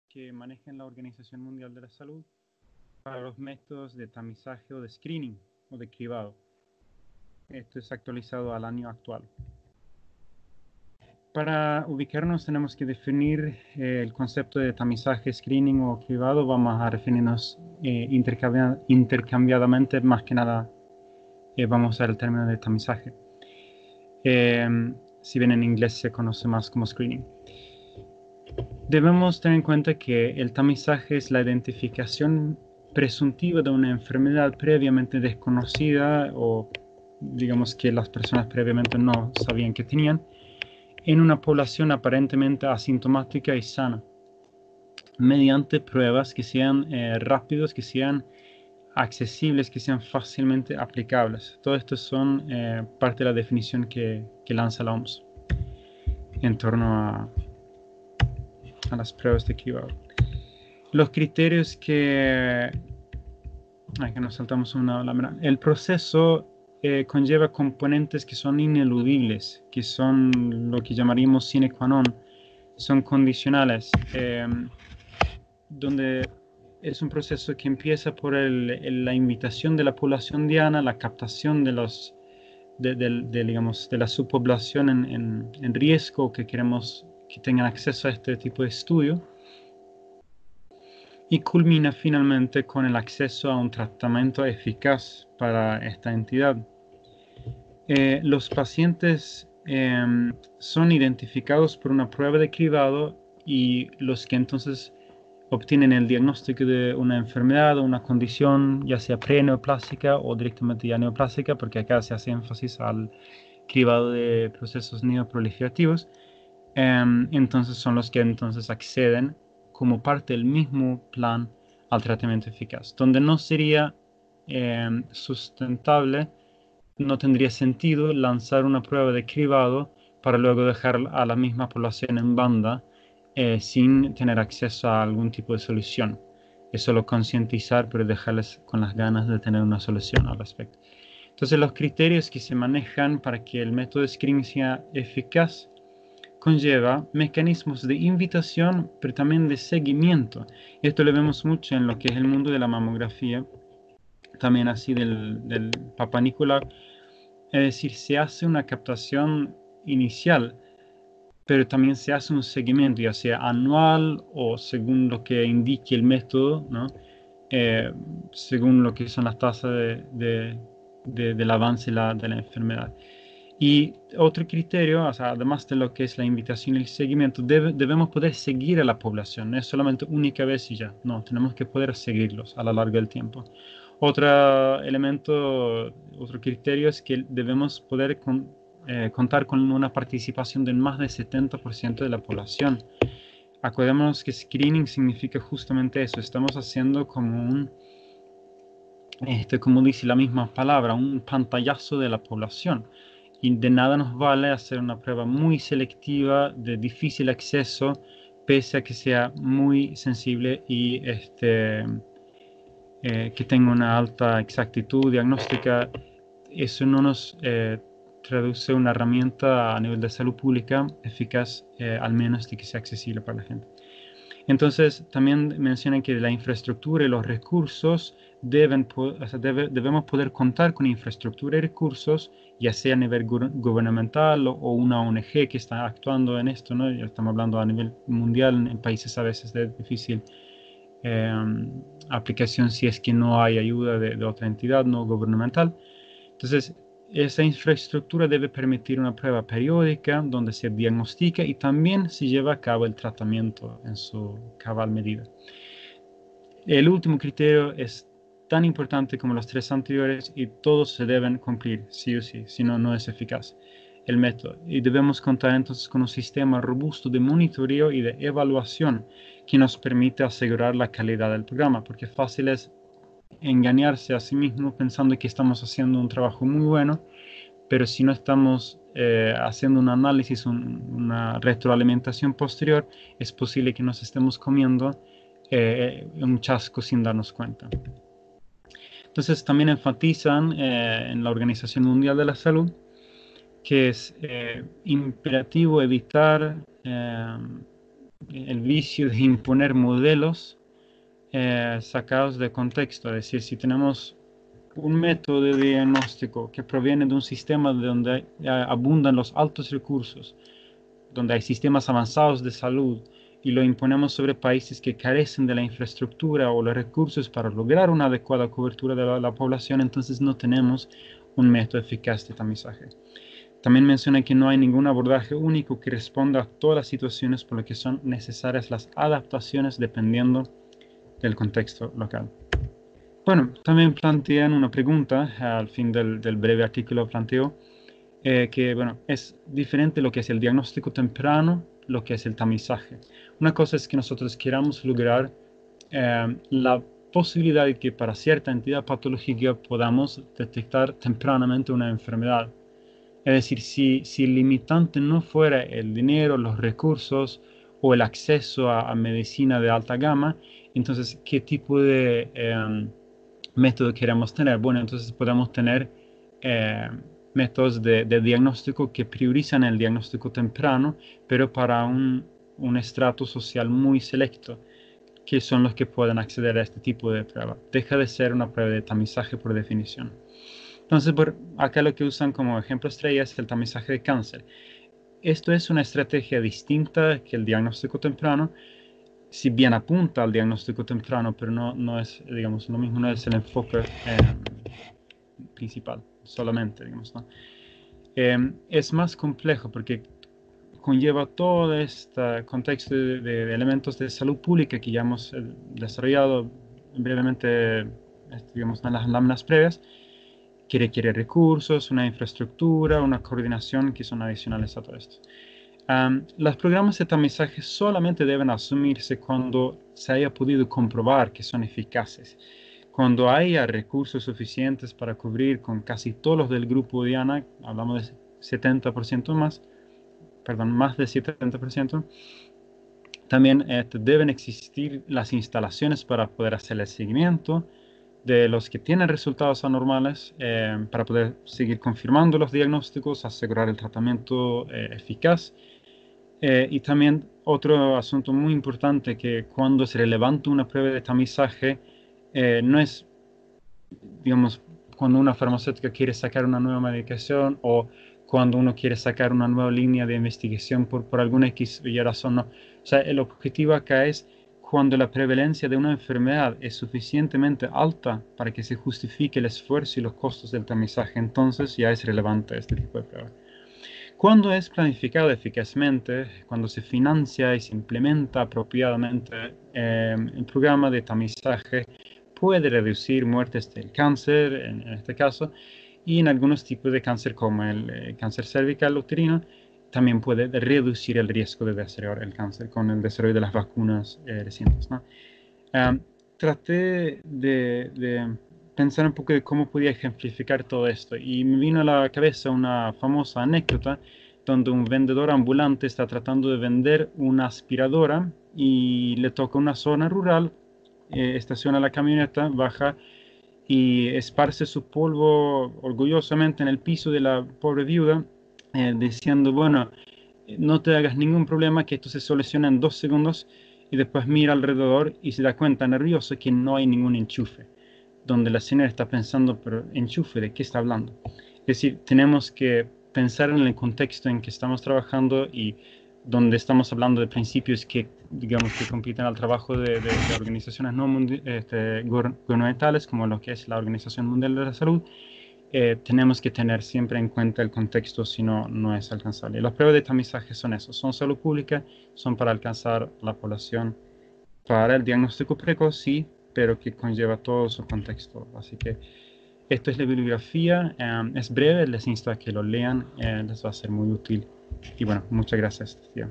que maneja la Organización Mundial de la Salud para los métodos de tamizaje o de screening o de cribado. Esto es actualizado al año actual. Para ubicarnos tenemos que definir el concepto de tamizaje, screening o cribado. Vamos a referirnos intercambiadamente, más que nada vamos a usar el término de tamizaje. Si bien en inglés se conoce más como screening. Debemos tener en cuenta que el tamizaje es la identificación presuntiva de una enfermedad previamente desconocida o digamos que las personas previamente no sabían que tenían en una población aparentemente asintomática y sana mediante pruebas que sean rápidas, que sean accesibles, que sean fácilmente aplicables. Todo esto son parte de la definición que lanza la OMS en torno a las pruebas de cribado. Los criterios que nos saltamos una lámina. El proceso conlleva componentes que son ineludibles, que son lo que llamaríamos sine qua non, son condicionales, donde es un proceso que empieza por la invitación de la población diana, la captación de la subpoblación en riesgo que queremos que tengan acceso a este tipo de estudio, y culmina finalmente con el acceso a un tratamiento eficaz para esta entidad. Los pacientes son identificados por una prueba de cribado y los que entonces obtienen el diagnóstico de una enfermedad o una condición, ya sea preneoplásica o directamente ya neoplásica, porque acá se hace énfasis al cribado de procesos neoproliferativos, entonces son los que entonces acceden como parte del mismo plan al tratamiento eficaz, donde no sería sustentable, no tendría sentido lanzar una prueba de cribado para luego dejar a la misma población en banda sin tener acceso a algún tipo de solución. Es solo concientizar, pero dejarles con las ganas de tener una solución al respecto. Entonces los criterios que se manejan para que el método de screening sea eficaz conlleva mecanismos de invitación, pero también de seguimiento. Esto lo vemos mucho en lo que es el mundo de la mamografía, también así del Papa Nicolau. Es decir, se hace una captación inicial, pero también se hace un seguimiento, ya sea anual o según lo que indique el método, ¿no? Según lo que son las tasas del avance de la enfermedad. Y otro criterio, o sea, además de lo que es la invitación y el seguimiento, debemos poder seguir a la población, no es solamente única vez y ya, no, tenemos que poder seguirlos a lo largo del tiempo. Otro elemento, otro criterio es que debemos poder contar con una participación de más del 70% de la población. Acordémonos que screening significa justamente eso, estamos haciendo como como dice la misma palabra, un pantallazo de la población. Y de nada nos vale hacer una prueba muy selectiva, de difícil acceso, pese a que sea muy sensible y que tenga una alta exactitud diagnóstica. Eso no nos traduce una herramienta a nivel de salud pública eficaz, al menos de que sea accesible para la gente. Entonces, también mencionan que la infraestructura y los recursos debemos poder contar con infraestructura y recursos, ya sea a nivel gubernamental o una ONG que está actuando en esto, ¿no? Ya estamos hablando a nivel mundial, en países a veces de difícil aplicación si es que no hay ayuda de otra entidad no gubernamental. Entonces, esa infraestructura debe permitir una prueba periódica donde se diagnostica y también se lleva a cabo el tratamiento en su cabal medida. El último criterio es tan importante como los tres anteriores y todos se deben cumplir, sí o sí, si no, no es eficaz el método. Y debemos contar entonces con un sistema robusto de monitoreo y de evaluación que nos permite asegurar la calidad del programa, porque fácil es engañarse a sí mismo pensando que estamos haciendo un trabajo muy bueno, pero si no estamos haciendo un análisis, una retroalimentación posterior, es posible que nos estemos comiendo un chasco sin darnos cuenta. Entonces también enfatizan en la Organización Mundial de la Salud que es imperativo evitar el vicio de imponer modelos sacados de contexto. Es decir, si tenemos un método de diagnóstico que proviene de un sistema donde abundan los altos recursos, donde hay sistemas avanzados de salud, y lo imponemos sobre países que carecen de la infraestructura o los recursos para lograr una adecuada cobertura de la población, entonces no tenemos un método eficaz de tamizaje. También menciona que no hay ningún abordaje único que responda a todas las situaciones, por lo que son necesarias las adaptaciones dependiendo del contexto local. Bueno, también plantean una pregunta al fin del breve artículo planteo, que bueno, es diferente lo que es el diagnóstico temprano, lo que es el tamizaje. Una cosa es que nosotros queramos lograr la posibilidad de que para cierta entidad patológica podamos detectar tempranamente una enfermedad. Es decir, si el limitante no fuera el dinero, los recursos o el acceso a medicina de alta gama, entonces, ¿qué tipo de método queremos tener? Bueno, entonces podemos tener métodos de diagnóstico que priorizan el diagnóstico temprano, pero para un estrato social muy selecto, que son los que pueden acceder a este tipo de prueba. Deja de ser una prueba de tamizaje por definición. Entonces, acá lo que usan como ejemplo estrella es el tamizaje de cáncer. Esto es una estrategia distinta que el diagnóstico temprano, si bien apunta al diagnóstico temprano, pero no es, digamos, lo mismo, no es el enfoque principal solamente, digamos, ¿no? Es más complejo porque conlleva todo este contexto de elementos de salud pública que ya hemos desarrollado brevemente, digamos, en las láminas previas, que requiere recursos, una infraestructura, una coordinación que son adicionales a todo esto. Los programas de tamizaje solamente deben asumirse cuando se haya podido comprobar que son eficaces. Cuando haya recursos suficientes para cubrir con casi todos los del grupo Diana, hablamos de 70% más, perdón, más de 70%, también deben existir las instalaciones para poder hacer el seguimiento de los que tienen resultados anormales, para poder seguir confirmando los diagnósticos, asegurar el tratamiento eficaz. Y también otro asunto muy importante, que cuando se levanta una prueba de tamizaje, no es, digamos, cuando una farmacéutica quiere sacar una nueva medicación o cuando uno quiere sacar una nueva línea de investigación por alguna X y razón, no. O sea, el objetivo acá es cuando la prevalencia de una enfermedad es suficientemente alta para que se justifique el esfuerzo y los costos del tamizaje, entonces ya es relevante este tipo de prueba. Cuando es planificado eficazmente, cuando se financia y se implementa apropiadamente el programa de tamizaje, puede reducir muertes del cáncer, en este caso, y en algunos tipos de cáncer como el cáncer cervical uterino, también puede reducir el riesgo de desarrollar el cáncer con el desarrollo de las vacunas recientes, ¿no? Traté de pensar un poco de cómo podía ejemplificar todo esto y me vino a la cabeza una famosa anécdota donde un vendedor ambulante está tratando de vender una aspiradora y le toca una zona rural, estaciona la camioneta, baja y esparce su polvo orgullosamente en el piso de la pobre viuda, diciendo, bueno, no te hagas ningún problema, que esto se soluciona en 2 segundos, y después mira alrededor y se da cuenta nervioso que no hay ningún enchufe, donde la señora está pensando, pero enchufe, ¿de qué está hablando? Es decir, tenemos que pensar en el contexto en que estamos trabajando y donde estamos hablando de principios que, digamos, que compiten al trabajo de organizaciones no gubernamentales, como lo que es la Organización Mundial de la Salud. Tenemos que tener siempre en cuenta el contexto, si no, no es alcanzable. Las pruebas de tamizaje son eso, son salud pública, son para alcanzar la población, para el diagnóstico precoz, sí, pero que conlleva todo su contexto. Así que esto es la bibliografía, es breve, les insto a que lo lean, les va a ser muy útil. Y bueno, muchas gracias, Tía.